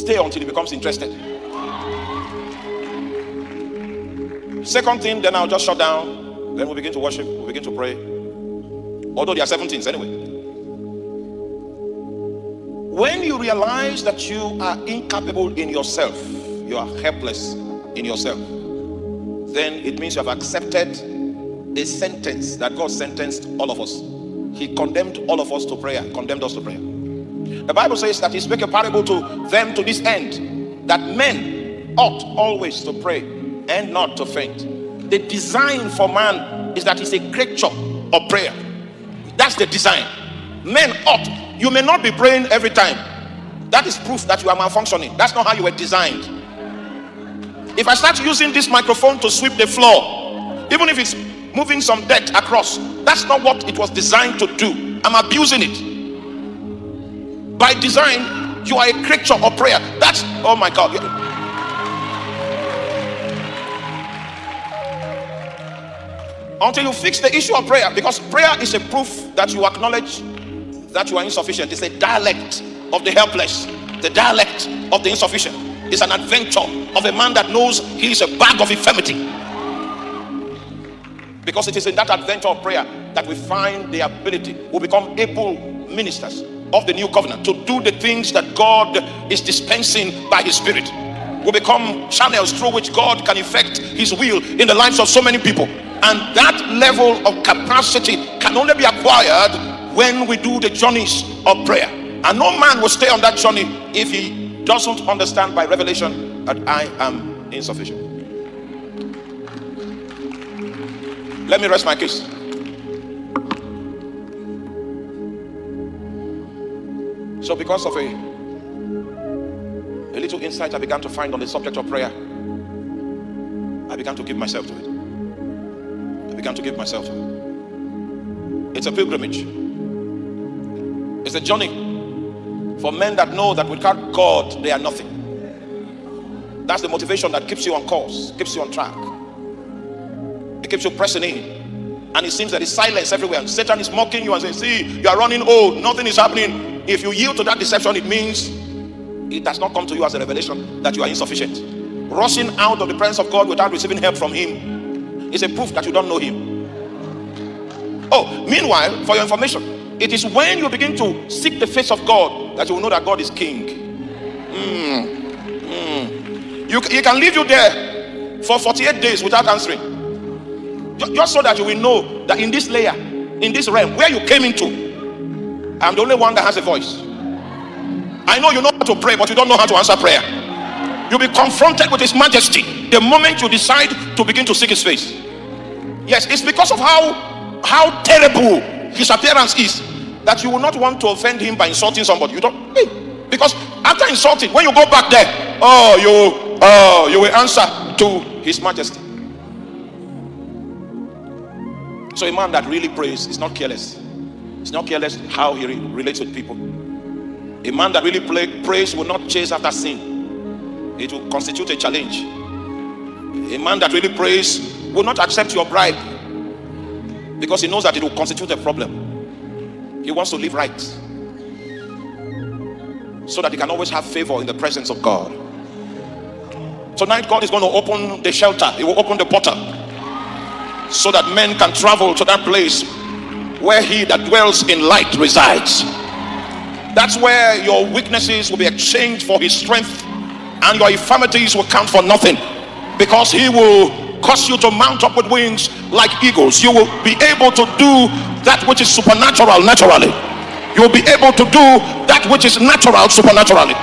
stay until he becomes interested. Second thing, then I'll just shut down. Then we'll begin to worship, we'll begin to pray. Although there are 7 things anyway. When you realize that you are incapable in yourself, you are helpless in yourself, then it means you have accepted a sentence that God sentenced all of us. He condemned all of us to prayer, condemned us to prayer. The Bible says that he spake a parable to them to this end, that men ought always to pray and not to faint. The design for man is that he's a creature of prayer. That's the design. Men ought. You may not be praying every time. That is proof that you are malfunctioning. That's not how you were designed. If I start using this microphone to sweep the floor, even if it's moving some dirt across, that's not what it was designed to do. I'm abusing it. By design, you are a creature of prayer. That's, oh my God. Until you fix the issue of prayer, because prayer is a proof that you acknowledge that you are insufficient. It's a dialect of the helpless, the dialect of the insufficient. It's an adventure of a man that knows he is a bag of infirmity. Because it is in that adventure of prayer that we find the ability, we become able ministers of the new covenant to do the things that God is dispensing by his spirit. We become channels through which God can effect his will in the lives of so many people. And that level of capacity can only be acquired when we do the journeys of prayer. And no man will stay on that journey if he doesn't understand by revelation that I am insufficient. Let me rest my case. So because of a little insight I began to find on the subject of prayer, I began to give myself to it. I began to give myself to it. It's a pilgrimage. It's a journey for men that know that without God they are nothing. That's the motivation that keeps you on course, keeps you on track. It keeps you pressing in. And it seems that it's silence everywhere. And Satan is mocking you and saying, see, you are running old, nothing is happening. If you yield to that deception, it means it has not come to you as a revelation that you are insufficient. Rushing out of the presence of God without receiving help from him is a proof that you don't know him. Oh, meanwhile, for your information, it is when you begin to seek the face of God that you will know that God is king. He can leave you there for 48 days without answering. Just so that you will know that in this layer, in this realm, where you came into, I'm the only one that has a voice. I know you know how to pray, but you don't know how to answer prayer. You'll be confronted with his majesty the moment you decide to begin to seek his face. Yes, it's because of how terrible his appearance is that you will not want to offend him by insulting somebody. You don't, because after insulting, when you go back there, you will answer to his majesty. So a man that really prays is not careless. It's not careless how he relates with people. A man that really prays will not chase after sin. It will constitute a challenge. A man that really prays will not accept your bribe because he knows that it will constitute a problem. He wants to live right so that he can always have favor in the presence of God. Tonight God is going to open the shelter. He will open the portal so that men can travel to that place where he that dwells in light resides. That's where your weaknesses will be exchanged for his strength, and your infirmities will count for nothing, because he will cause you to mount up with wings like eagles. You will be able to do that which is supernatural naturally. You will be able to do that which is natural supernaturally.